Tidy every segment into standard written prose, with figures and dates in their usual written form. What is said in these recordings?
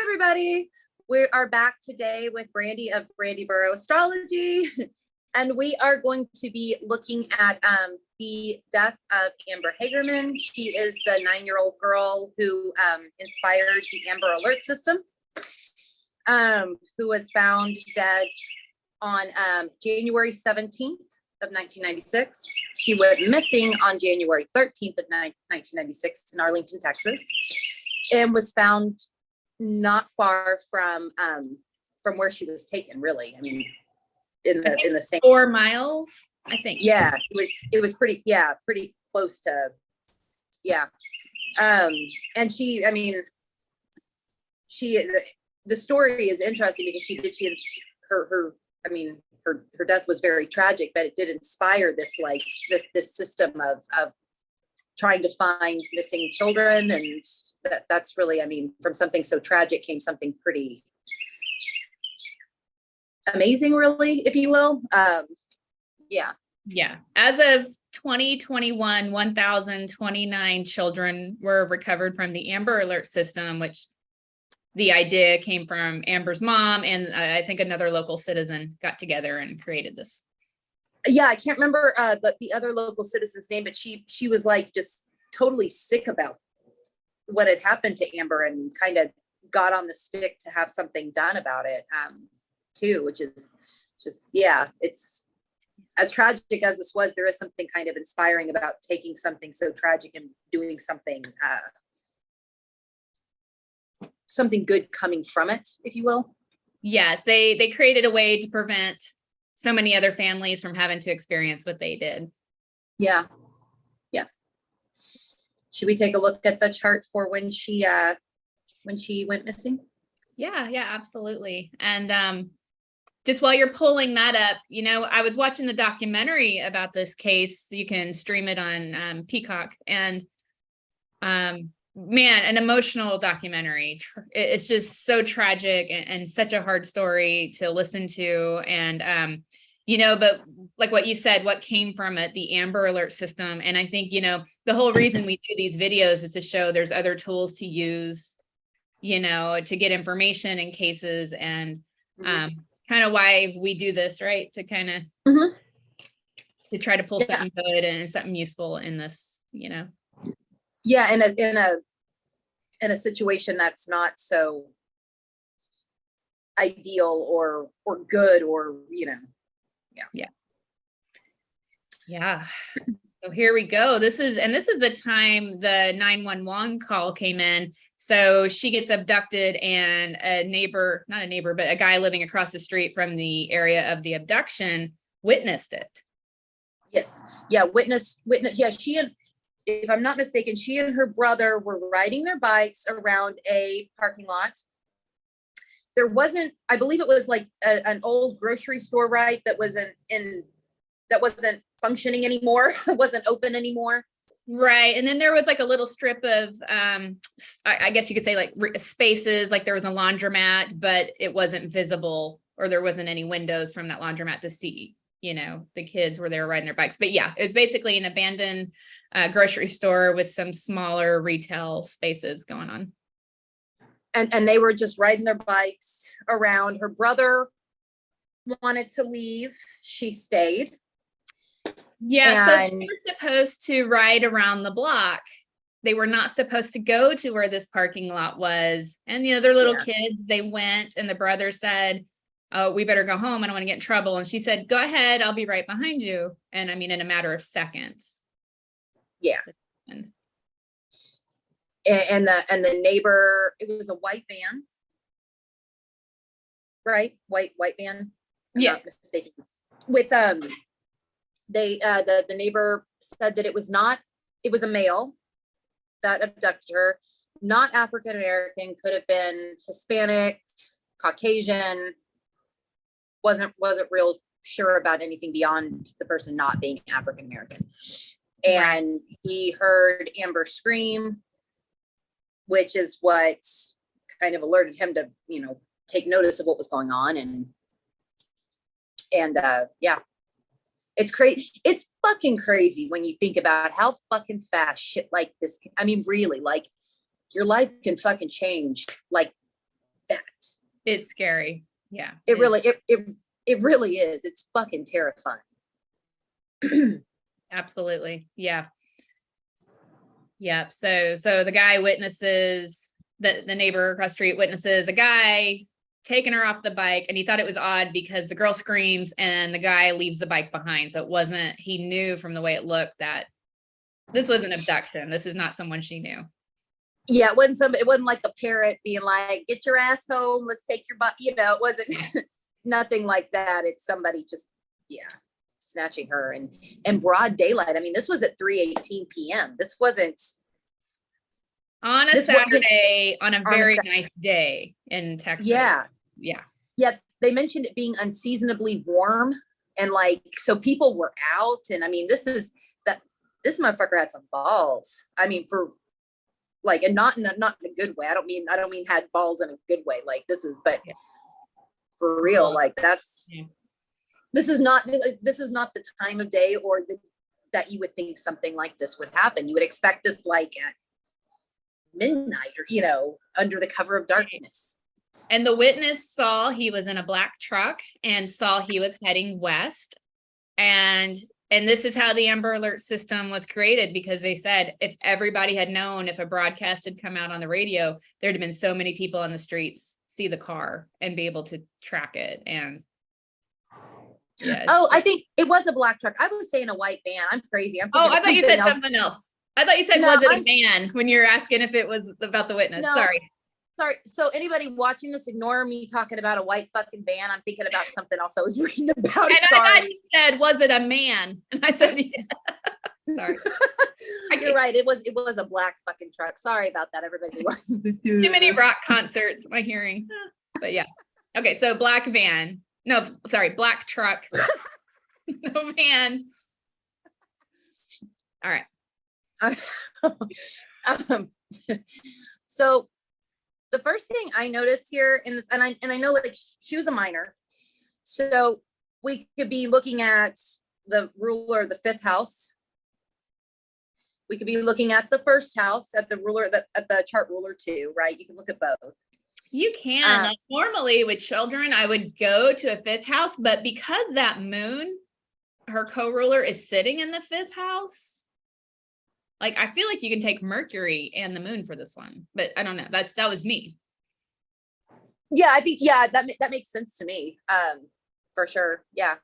everybody. We are back today with Brandy of Brandy Borough Astrology, and we are going to be looking at the death of Amber Hagerman. She is the 9-year-old girl who inspired the Amber Alert system, who was found dead on January 17th of 1996. She went missing on January 13th of 1996 in Arlington, Texas, and was found not far from where she was taken, really. I mean, in the same 4 miles, I think. Yeah, it was pretty close to, yeah. And she, I mean, the story is interesting because her death was very tragic, but it did inspire this system of trying to find missing children. And that's really, I mean, from something so tragic came something pretty amazing, really, if you will. Yeah. As of 2021, 1,029 children were recovered from the Amber Alert system, which the idea came from Amber's mom, and I think another local citizen got together and created this. Yeah, I can't remember the other local citizen's name, but she was like just totally sick about what had happened to Amber and kind of got on the stick to have something done about it too, which is just, yeah, it's as tragic as this was, there is something kind of inspiring about taking something so tragic and doing something good coming from it, if you will. Yes, they created a way to prevent so many other families from having to experience what they did. Yeah. Should we take a look at the chart for when she went missing? Yeah, absolutely. And just while you're pulling that up, you know, I was watching the documentary about this case. You can stream it on Peacock, and man, an emotional documentary. It's just so tragic and such a hard story to listen to. And you know, but like what you said, what came from it, the Amber Alert system. And I think, you know, the whole reason we do these videos is to show there's other tools to use, you know, to get information in cases, and kind of why we do this, right? To kind of to try to pull something good and something useful in this, you know. Yeah, in a situation that's not so ideal or good, or, you know. Yeah. So here we go. This is the time the 911 call came in. So she gets abducted, and not a neighbor, but a guy living across the street from the area of the abduction witnessed it. Yes. Yeah. Witness. Yeah. If I'm not mistaken, she and her brother were riding their bikes around a parking lot. There wasn't, I believe it was like an old grocery store, right? That wasn't functioning anymore. It wasn't open anymore. Right. And then there was like a little strip of, I guess you could say, like spaces, like there was a laundromat, but it wasn't visible, or there wasn't any windows from that laundromat to see, you know, the kids where they were riding their bikes. But yeah, it was basically an abandoned grocery store with some smaller retail spaces going on. And they were just riding their bikes around. Her brother wanted to leave. She stayed. Yeah, so they were supposed to ride around the block. They were not supposed to go to where this parking lot was. And the other little kids, they went, and the brother said, "Oh, we better go home. I don't want to get in trouble." And she said, "Go ahead. I'll be right behind you." And I mean, in a matter of seconds. Yeah. And the neighbor, it was a white van, right? White van. I'm yes. Not mistaken. With the neighbor said that it was a male that abducted her, not African American, could have been Hispanic, Caucasian, wasn't real sure about anything beyond the person not being African American. And he heard Amber scream, which is what kind of alerted him to, you know, take notice of what was going on. And yeah, it's crazy. It's fucking crazy when you think about how fucking fast shit like this I mean, really, like, your life can fucking change like that. It's scary. Yeah. It really is. It's fucking terrifying. Absolutely. Yeah. Yep. So the guy witnesses, the neighbor across the street witnesses a guy taking her off the bike, and he thought it was odd because the girl screams and the guy leaves the bike behind. So it wasn't, he knew from the way it looked that this was an abduction. This is not someone she knew. Yeah, it wasn't like a parrot being like, get your ass home, let's take your butt, you know, it wasn't nothing like that. It's somebody just, snatching her in broad daylight. I mean, this was at 3:18 p.m. This wasn't on a Saturday, on a very nice day in Texas. Yeah. They mentioned it being unseasonably warm, and like, so people were out. And I mean, this motherfucker had some balls. I mean, for like, and not in a good way. I don't mean had balls in a good way. Like this is, but for real, like this is not the time of day or that you would think something like this would happen. You would expect this like at midnight or, you know, under the cover of darkness. And the witness saw he was in a black truck and saw he was heading west. And this is how the Amber Alert system was created, because they said if everybody had known, if a broadcast had come out on the radio, there'd have been so many people on the streets see the car and be able to track it. And I think it was a black truck. I was saying a white van. I'm crazy. I thought you said something else. I thought you said, was it a van when you're asking if it was about the witness? No, sorry. So anybody watching this, ignore me talking about a white fucking van. I'm thinking about something else I was reading about. And sorry. I thought you said, was it a man? And I said, yeah. Sorry. You're right. It was a black fucking truck. Sorry about that, everybody. Too many rock concerts, my hearing. But yeah. Okay, so black van. No, sorry, black truck. No van. All right. So the first thing I noticed here in this, and I know like she was a minor, so we could be looking at the ruler of the fifth house. We could be looking at the first house, at the ruler, at the chart ruler too, right? You can look at both. You can. Like normally with children, I would go to a fifth house, but because that moon, her co-ruler, is sitting in the fifth house, like, I feel like you can take Mercury and the moon for this one, but I don't know. That was me. Yeah, I think, that makes sense to me. For sure. Yeah.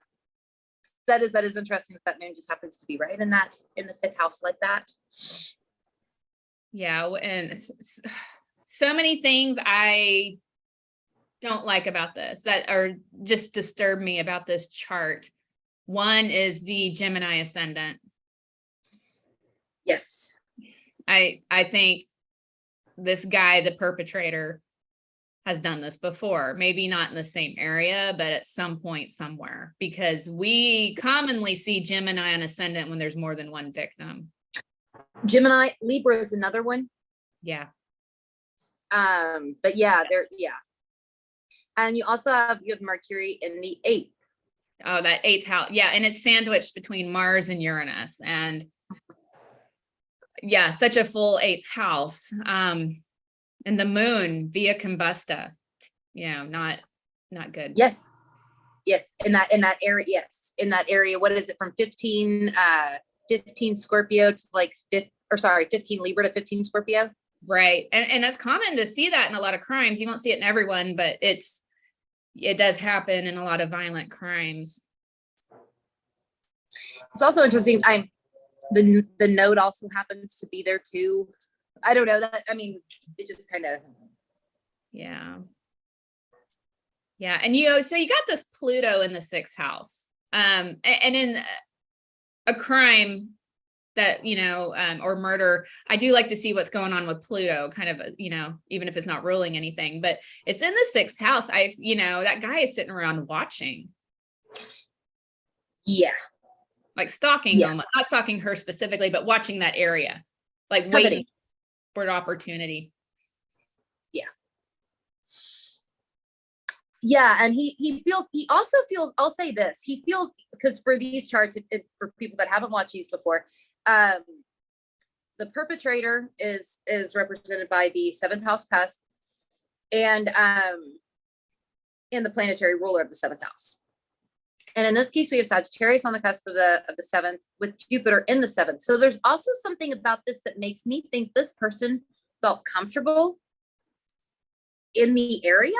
That is interesting that moon just happens to be right in the fifth house like that. Yeah. And so many things I don't like about this that are just disturb me about this chart. One is the Gemini ascendant. Yes. I think this guy, the perpetrator, has done this before, maybe not in the same area, but at some point somewhere, because we commonly see Gemini and ascendant when there's more than one victim. Gemini, Libra is another one. Yeah. But yeah, and you have Mercury in the 8th. Oh, that 8th house. Yeah. And it's sandwiched between Mars and Uranus, and yeah, such a full 8th house. And the moon via combusta, not good. Yes. In that area. Yes. In that area. What is it, from 15 Scorpio to like 15 Libra to 15 Scorpio? Right. And that's common to see that in a lot of crimes. You won't see it in everyone, but it does happen in a lot of violent crimes. It's also interesting. The node also happens to be there too. I don't know that. I mean, it just kind of. Yeah. Yeah. And so you got this Pluto in the 6th house. And in a crime that, or murder, I do like to see what's going on with Pluto, kind of, even if it's not ruling anything, but it's in the 6th house. That guy is sitting around watching. Yeah. Like stalking, almost. Not stalking her specifically, but watching that area, like waiting for an opportunity. Yeah. And he also feels, I'll say this, he feels, because for these charts, for people that haven't watched these before, the perpetrator is represented by the 7th house cusp. and the planetary ruler of the seventh house. And in this case, we have Sagittarius on the cusp of the seventh with Jupiter in the seventh. So there's also something about this that makes me think this person felt comfortable in the area.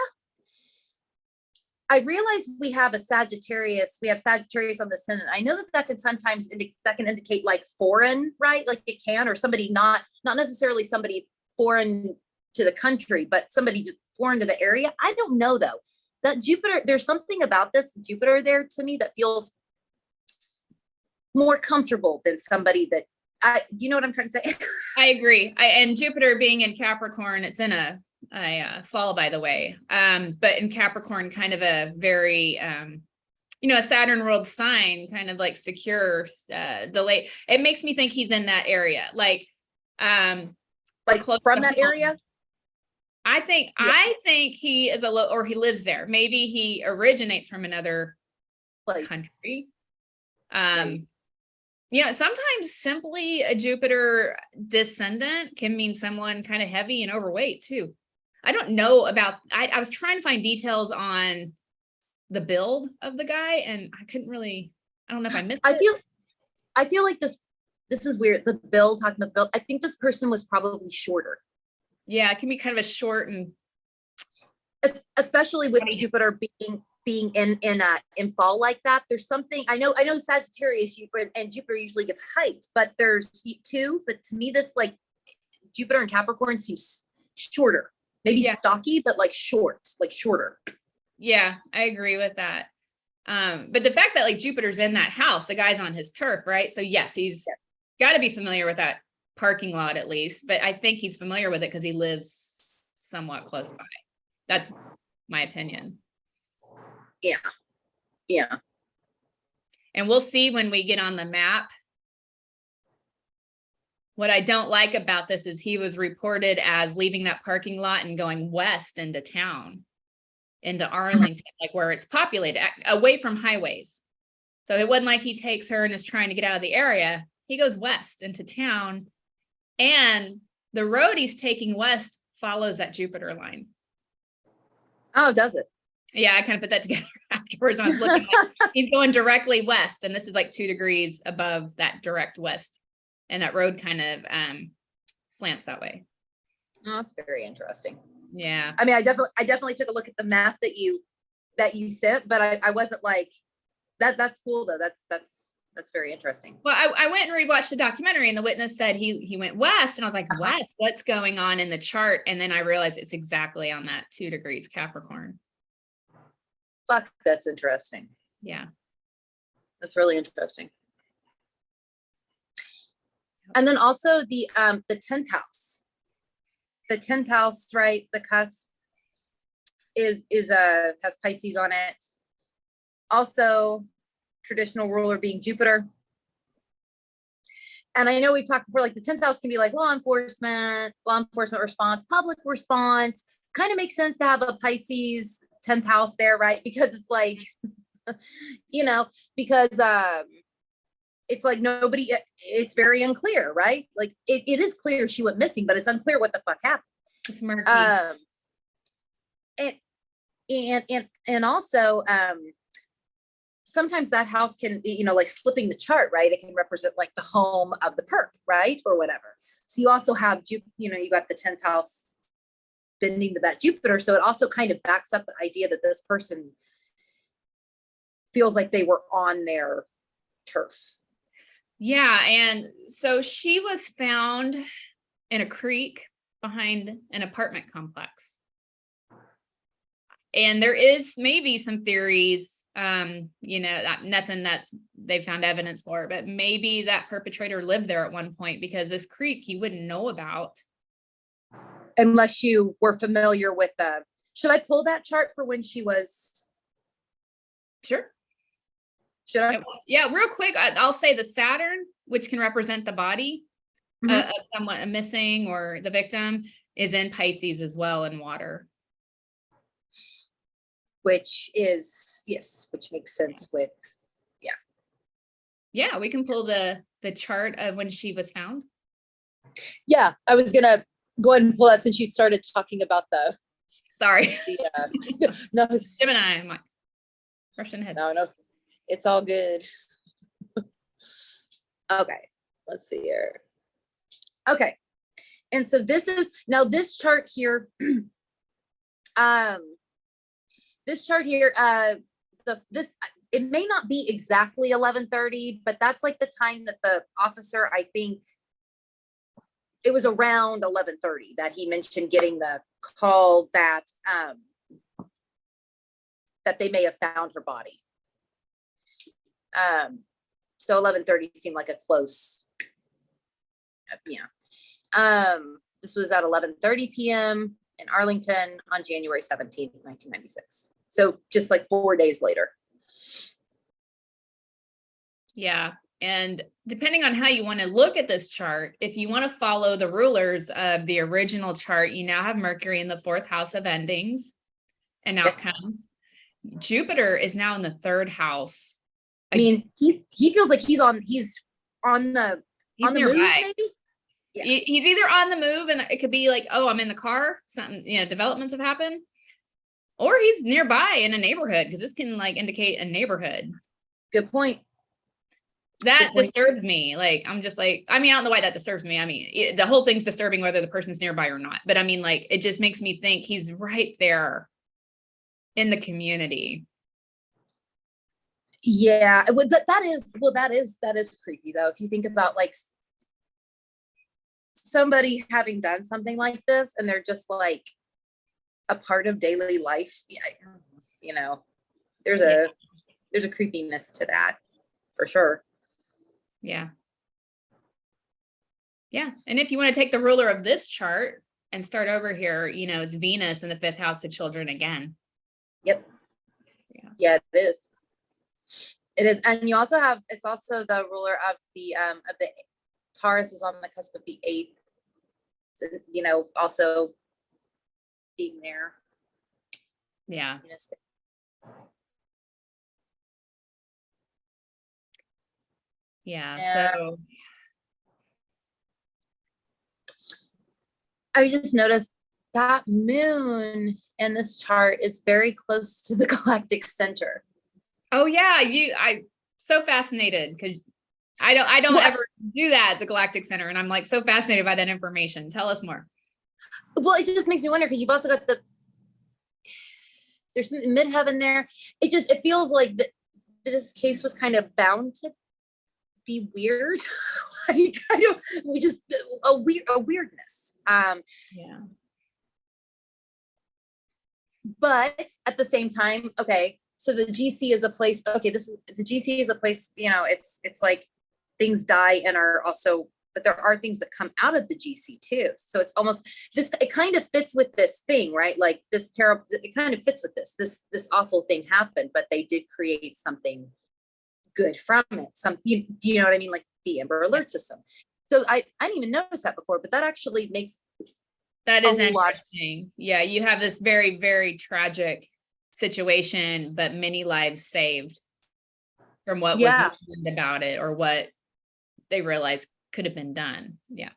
I realize we have Sagittarius on the ascendant. I know that can sometimes indicate like foreign, right? Like it can, or somebody not necessarily somebody foreign to the country, but somebody foreign to the area. I don't know though. That Jupiter, there's something about this Jupiter there to me that feels more comfortable than somebody that do you know what I'm trying to say? I agree. And Jupiter being in Capricorn, it's in a fall, by the way. But in Capricorn, kind of a very, a Saturn ruled sign, kind of like secure, delayed. It makes me think he's in that area, like close from to that home. area. I think he is or he lives there. Maybe he originates from another country. Right. Sometimes simply a Jupiter descendant can mean someone kind of heavy and overweight too. I don't know about, I was trying to find details on the build of the guy and I couldn't really, I don't know if I missed it. I feel like this is weird. The build, talking about the build, I think this person was probably shorter. Yeah, it can be kind of a short and especially with Jupiter being in fall like that. There's something I know Sagittarius and Jupiter usually give height, but there's two. But to me, this like Jupiter and Capricorn seems shorter, maybe stocky, but like shorter. Yeah, I agree with that. But the fact that like Jupiter's in that house, the guy's on his turf, right? So yes, he's got to be familiar with that parking lot at least, but I think he's familiar with it because he lives somewhat close by. That's my opinion. Yeah. And we'll see when we get on the map. What I don't like about this is he was reported as leaving that parking lot and going west into town, into Arlington, like where it's populated, away from highways. So it wasn't like he takes her and is trying to get out of the area. He goes west into town. And the road he's taking west follows that Jupiter line. Oh, does it? Yeah, I kind of put that together afterwards. I was looking at he's going directly west, and this is like 2 degrees above that direct west. And that road kind of slants that way. Oh, that's very interesting. Yeah. I mean, I definitely took a look at the map that you sent, but I wasn't like that's cool though. That's very interesting. Well, I went and rewatched the documentary and the witness said he went west and I was like, west, what's going on in the chart? And then I realized it's exactly on that 2 degrees Capricorn. Fuck, that's interesting. Yeah. That's really interesting. And then also the 10th house. The 10th house, right? The cusp has Pisces on it. Also, traditional ruler being Jupiter. And I know we've talked before, like the 10th house can be like law enforcement response, public response. Kind of makes sense to have a Pisces 10th house there, right? Because it's like, because it's like nobody, it's very unclear, right? Like it is clear she went missing, but it's unclear what the fuck happened. It's murky. And also, sometimes that house can, like slipping the chart, right? It can represent like the home of the perp, right? Or whatever. So you also have, you got the 10th house bending to that Jupiter. So it also kind of backs up the idea that this person feels like they were on their turf. Yeah. And so she was found in a creek behind an apartment complex. And there is maybe some theories, nothing that's they found evidence for, but maybe that perpetrator lived there at one point because this creek you wouldn't know about. Unless you were familiar with should I pull that chart for when she was? Sure. Should I? Yeah, real quick, I'll say the Saturn, which can represent the body of someone missing or the victim, is in Pisces as well in water. Which makes sense with, Yeah, we can pull the chart of when she was found. Yeah, I was gonna go ahead and pull that since you started talking about Sorry. No, Gemini, I'm like rushing ahead. no, it's all good. Okay, let's see here. Okay, and so this is now this chart here. This chart here, this it may not be exactly 11:30, but that's like the time that the officer, I think it was around 11:30 that he mentioned getting the call that that they may have found her body. So 11:30 seemed like a close, this was at 11:30 p.m. in Arlington on January 17th, 1996. So just like 4 days later. Yeah. And depending on how you want to look at this chart, if you want to follow the rulers of the original chart, you now have Mercury in the 4th house of endings and outcome. Yes. Jupiter is now in the 3rd house. I mean, he feels like he's on the nearby. Move, maybe? Yeah. He's either on the move, and it could be like, oh, I'm in the car, something, developments have happened, or he's nearby in a neighborhood, because this can like indicate a neighborhood. Good point. That disturbs me. Like, I'm just like, I mean, I don't know why that disturbs me. I mean, the whole thing's disturbing whether the person's nearby or not. But I mean, like, it just makes me think he's right there in the community. Yeah, but that is creepy though. If you think about like somebody having done something like this and they're just like a part of daily life, there's a creepiness to that for sure. Yeah. And if you want to take the ruler of this chart and start over here, it's Venus in the 5th house of children again. Yep. Yeah, it is. It is. And you also have, it's also the ruler of the Taurus is on the cusp of the 8th. So, also being there. Yeah. Yeah. So I just noticed that moon in this chart is very close to the galactic center. Oh yeah, I so fascinated because I don't ever do that at the galactic center, and I'm like so fascinated by that information. Tell us more. Well, it just makes me wonder because you've also got there's some midheaven there. It feels like this case was kind of bound to be weird. Like a weirdness. Yeah. But at the same time, okay, so the GC is a place, okay, the GC is a place, it's like things die and are also, but there are things that come out of the GC too. So it's almost it kind of fits with this thing, right? Like this terrible, it kind of fits with this awful thing happened, but they did create something good from it. Do you know what I mean? Like the Amber Alert system. So I didn't even notice that before, but that actually makes that is interesting. Yeah, you have this very, very tragic situation, but many lives saved from what was mentioned about it or what they realized could have been done. Yeah.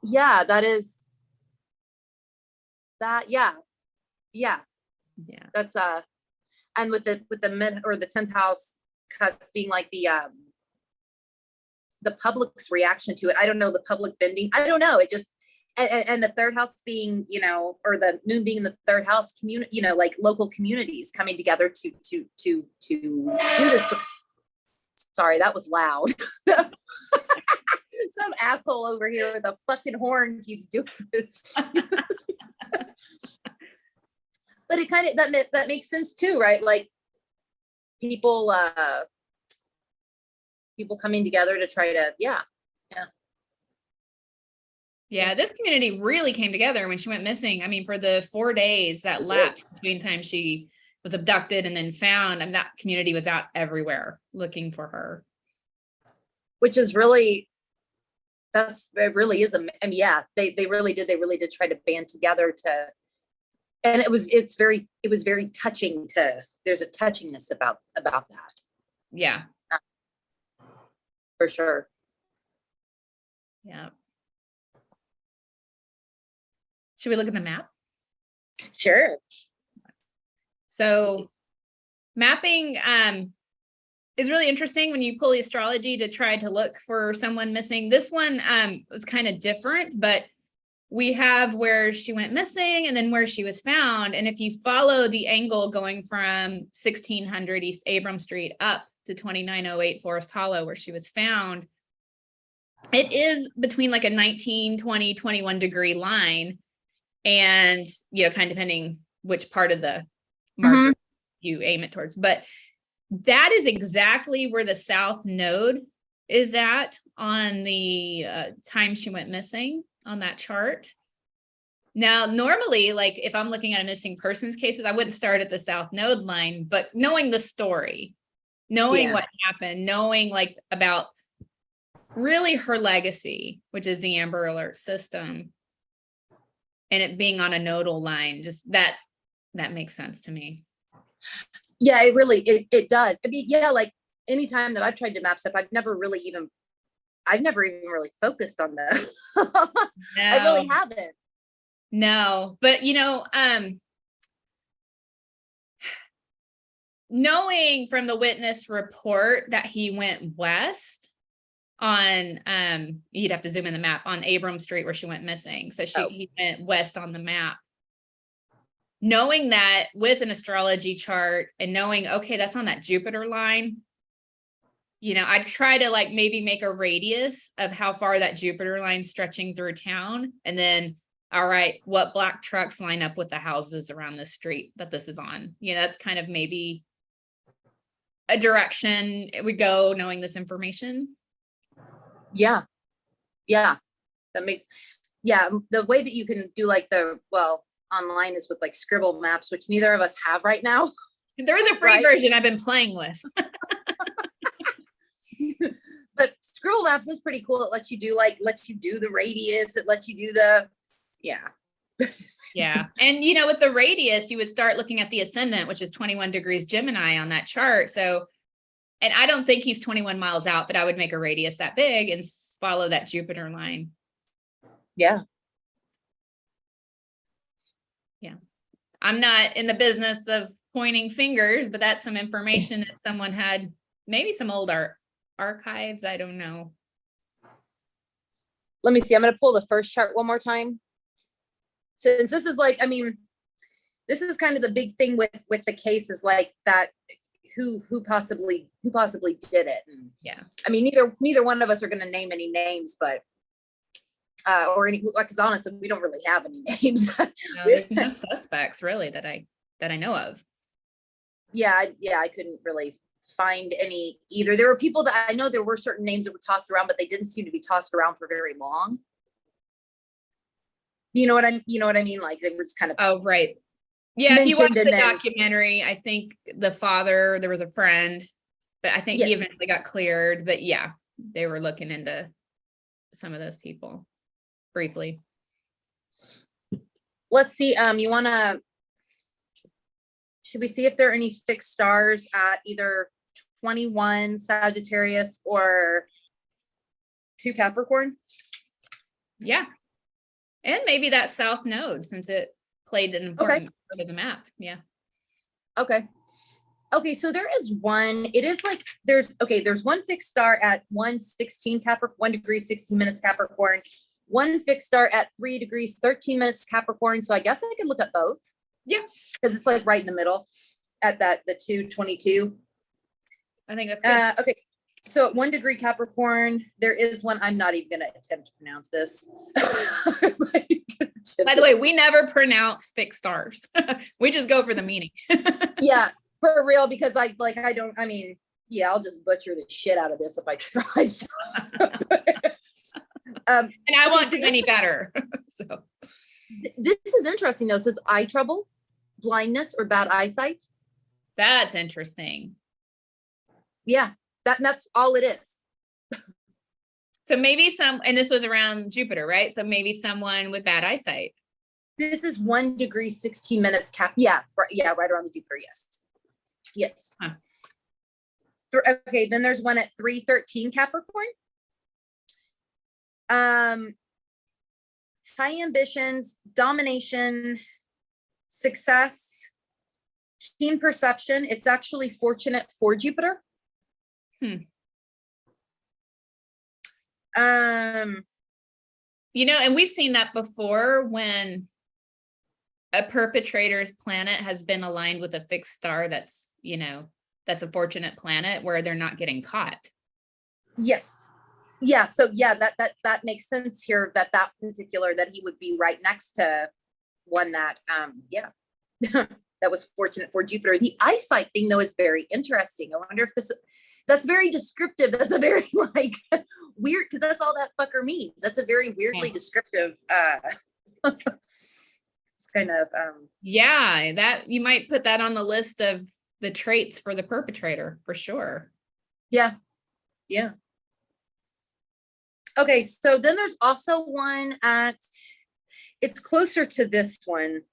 Yeah, that is that. Yeah. That's and with the mid or the 10th house cusp being like the public's reaction to it. I don't know, the public bending. I don't know. It just and the 3rd house being, or the moon being in the 3rd house, community, like local communities coming together to do this. Sorry, that was loud. Some asshole over here with a fucking horn keeps doing this. But it kind of that makes sense too, right? Like people coming together to try to Yeah, this community really came together when she went missing. I mean, for the 4 days that lapsed between time she was abducted and then found, and that community was out everywhere looking for her. Which is really, it really is. They really did try to band together and it was very touching there's a touchingness about that. Yeah. For sure. Yeah. Should we look at the map? Sure. So mapping is really interesting when you pull the astrology to try to look for someone missing. This one was kind of different, but we have where she went missing and then where she was found. And if you follow the angle going from 1600 East Abram Street up to 2908 Forest Hollow, where she was found, it is between like a 19, 20, 21 degree line. And, you know, kind of depending which part of the marker you aim it towards. But that is exactly where the south node is at on the time she went missing on that chart. Now, normally, like if I'm looking at a missing persons cases, I wouldn't start at the south node line, but knowing the story, knowing what happened, knowing like about really her legacy, which is the Amber Alert system, and it being on a nodal line, just that makes sense to me. Yeah, it does. I mean, yeah, like anytime that I've tried to map stuff, I've never even really focused on that. I really haven't. No, but you know, knowing from the witness report that he went west on, you'd have to zoom in the map on Abram Street where she went missing. So he went west on the map. Knowing that with an astrology chart and knowing, okay, that's on that Jupiter line, you know, I'd try to like maybe make a radius of how far that Jupiter line's stretching through town. And then, all right, what black trucks line up with the houses around this street that this is on? You know, that's kind of maybe a direction it would go knowing this information. Yeah. Yeah. That makes, the way that you can do like online is with like scribble maps, which neither of us have right now. There is a free version I've been playing with. But scribble maps is pretty cool. It lets you do the radius. It lets you do yeah. And you know, with the radius, you would start looking at the ascendant, which is 21 degrees Gemini on that chart. So, and I don't think he's 21 miles out, but I would make a radius that big and follow that Jupiter line. Yeah. Yeah. I'm not in the business of pointing fingers, but that's some information that someone had, maybe some old archives. I don't know. Let me see. I'm going to pull the first chart one more time. Since this is like, I mean, this is kind of the big thing with the case is like that, who possibly did it. And, yeah. I mean, neither one of us are going to name any names, but or any, because honestly, we don't really have any names. No, there's no suspects really that I know of. Yeah, I couldn't really find any either. There were people that I know there were certain names that were tossed around, but they didn't seem to be tossed around for very long. You know what I mean? Like they were just kind of. Oh, right. Yeah, if you watch the documentary, I think the father, there was a friend, but I think he eventually got cleared. But yeah, they were looking into some of those people briefly. Let's see. Should we see if there are any fixed stars at either 21 Sagittarius or 2 Capricorn? Yeah. And maybe that south node, since it played an important part of the map. Yeah. Okay. So there is one, there's one fixed star at 1:16 Capricorn, 1 degree, 16 minutes Capricorn, one fixed star at 3 degrees, 13 minutes Capricorn. So I guess I could look at both. Yeah. Because it's like right in the middle at the 2:22. I think that's good. Okay. So at 1 degree Capricorn, there is one. I'm not even going to attempt to pronounce this. By the way, we never pronounce fixed stars. We just go for the meaning. Yeah, for real, because I'll just butcher the shit out of this if I try. So. And I won't do any better. So this is interesting though. It says eye trouble, blindness, or bad eyesight. That's interesting. Yeah, that's all it is. So maybe and this was around Jupiter, right? So maybe someone with bad eyesight. This is 1 degree, 16 minutes right around the Jupiter. Yes. Huh. Okay, then there's one at 3:13 Capricorn. High ambitions, domination, success, keen perception. It's actually fortunate for Jupiter. You know, and we've seen that before when a perpetrator's planet has been aligned with a fixed star that's, you know, that's a fortunate planet where they're not getting caught. Yes. Yeah. So yeah, that makes sense here, that particular, that he would be right next to one that, yeah, that was fortunate for Jupiter. The eyesight thing though is very interesting. I wonder if that's very descriptive. That's a very like weird, because that's all that fucker means. That's a very weirdly descriptive, it's kind of, yeah, that you might put that on the list of the traits for the perpetrator for sure. Yeah. Yeah. Okay. So then there's also one it's closer to this one.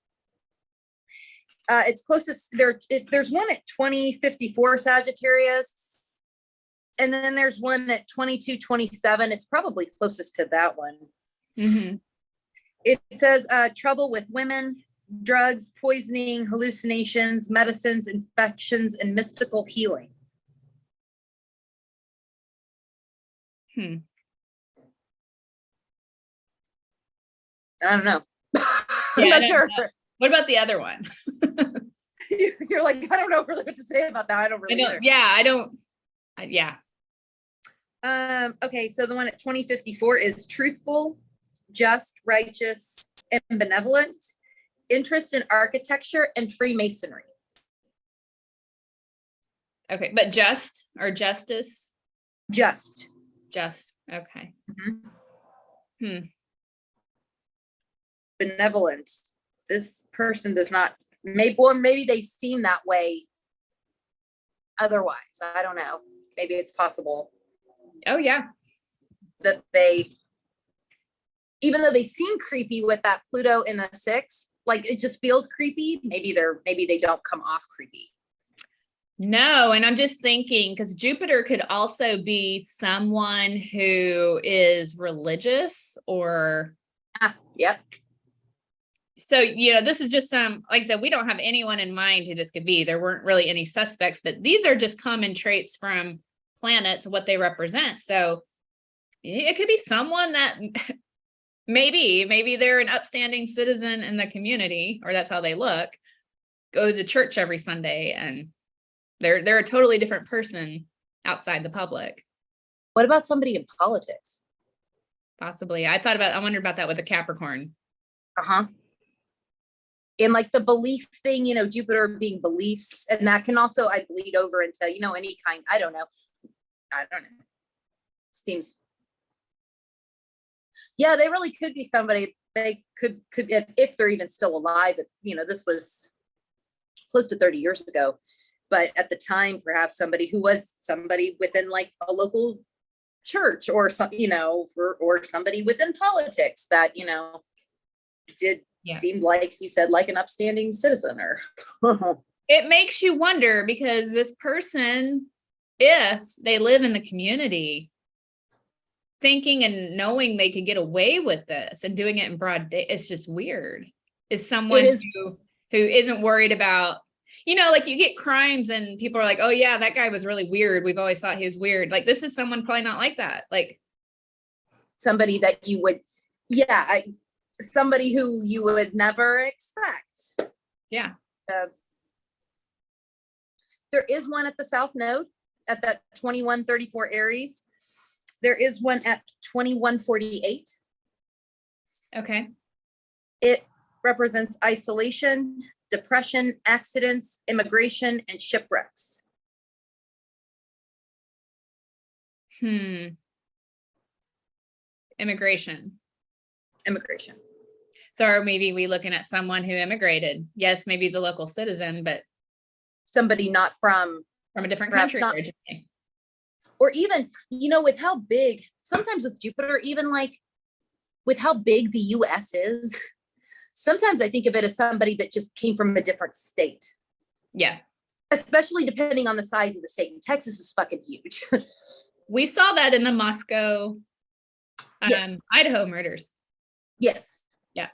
It's closest there's one at 2054 Sagittarius. And then there's one at 2227. It's probably closest to that one. Mm-hmm. It says trouble with women, drugs, poisoning, hallucinations, medicines, infections, and mystical healing. I don't know. Yeah, I'm not sure. Know. What about the other one? You're like, I don't know really what to say about that. I don't really either. Yeah, I don't. Yeah. Okay, so the one at 2054 is truthful, just, righteous, and benevolent, interest in architecture, and Freemasonry. Okay, but just or justice? Just. Okay. Benevolent. This person does not, maybe they seem that way otherwise. I don't know. Maybe it's possible. Oh yeah. That they, even though they seem creepy with that Pluto in the 6th, like it just feels creepy. Maybe they don't come off creepy. No, and I'm just thinking because Jupiter could also be someone who is religious or. Yep. So, you know, this is just some, like I said, we don't have anyone in mind who this could be. There weren't really any suspects, but these are just common traits from planets, what they represent. So it could be someone that maybe they're an upstanding citizen in the community, or that's how they look, go to church every Sunday, and they're a totally different person outside the public. What about somebody in politics? Possibly. I wondered about that with a Capricorn. And like the belief thing, you know, Jupiter being beliefs, and that can also, I bleed over into, you know, any kind, I don't know. Seems, yeah, they really could be somebody, they could, if they're even still alive, but you know, this was close to 30 years ago, but at the time, perhaps somebody who was somebody within like a local church or some, you know, or somebody within politics that, you know, did seem like you said, like an upstanding citizen or. It makes you wonder because this person, if they live in the community, thinking and knowing they could get away with this and doing it in broad day, it's just weird. Is someone who isn't worried about, you know, like you get crimes and people are like, oh yeah, that guy was really weird. We've always thought he was weird. Like this is someone probably not like that. Like somebody that you would, somebody who you would never expect. Yeah. There is one at the South Node at that 2134 Aries. There is one at 2148. Okay. It represents isolation, depression, accidents, immigration, and shipwrecks. Immigration. So are maybe we looking at someone who immigrated? Yes, maybe he's a local citizen, but somebody not from a different country. Or even, you know, with how big, sometimes with Jupiter, even like with how big the US is, sometimes I think of it as somebody that just came from a different state. Yeah. Especially depending on the size of the state. And Texas is fucking huge. We saw that in the Moscow, Idaho murders. Yes. Yeah.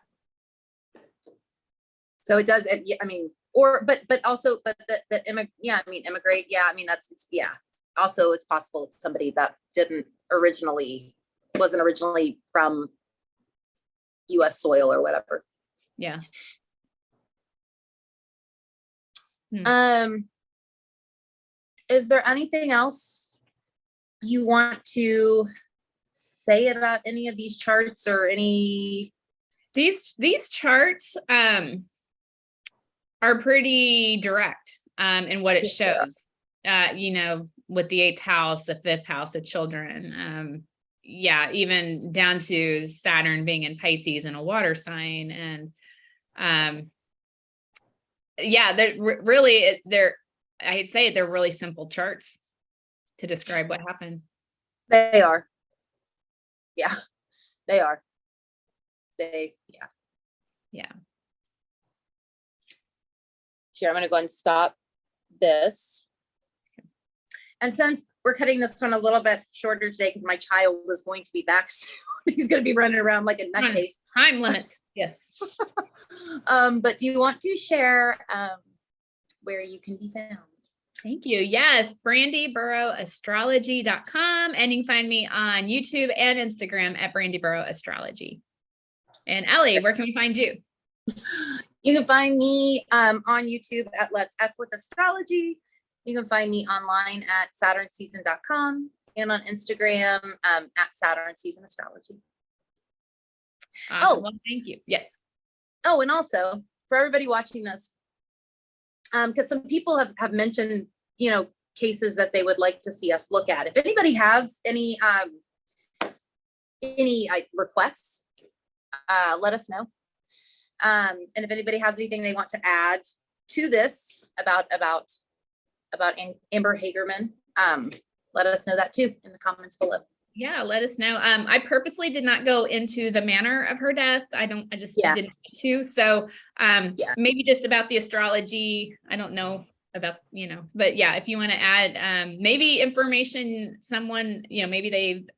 So it does, I mean, but also, immigrate. Yeah. I mean, yeah. Also, it's possible it's somebody that wasn't originally from US soil or whatever. Yeah. Is there anything else you want to say about any of these charts or any? These charts are pretty direct in what it shows. With the 8th house, the 5th house of children. Even down to Saturn being in Pisces and a water sign. And I hate to say it, they're really simple charts to describe what happened. They are. Yeah, they are. Yeah. Here, I'm going to go and stop this. And since we're cutting this one a little bit shorter today, because my child is going to be back soon, he's going to be running around like a nutcase. Time limits, yes. But do you want to share where you can be found? Thank you. Yes, brandyburrowastrology.com. And you can find me on YouTube and Instagram at brandyburrowastrology. And Ellie, where can we find you? You can find me on YouTube at Let's F with Astrology. You can find me online at saturnseason.com and on Instagram at saturnseasonastrology. Well, thank you. Yes. Oh, and also for everybody watching this, because some people have mentioned, cases that they would like to see us look at. If anybody has any requests, let us know. And if anybody has anything they want to add to this about Amber Hagerman, let us know that too in the comments below. Yeah, let us know. I purposely did not go into the manner of her death. I just didn't need to. So maybe just about the astrology. I don't know about, but yeah, if you want to add maybe information, someone, maybe they've,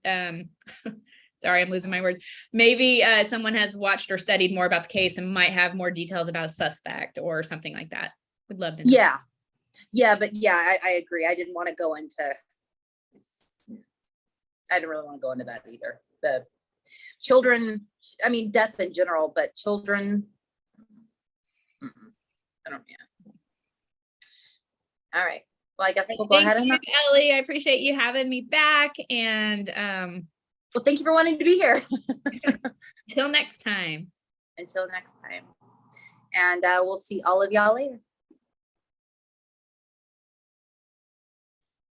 sorry, I'm losing my words. Maybe someone has watched or studied more about the case and might have more details about a suspect or something like that. Would love to know. I agree. I didn't want to go into, I didn't really want to go into that either. The children, I mean, death in general, but children, I don't know. All right. Well, I guess we'll go ahead and Ellie, I appreciate you having me back. And well, thank you for wanting to be here. Until next time. And we'll see all of y'all later.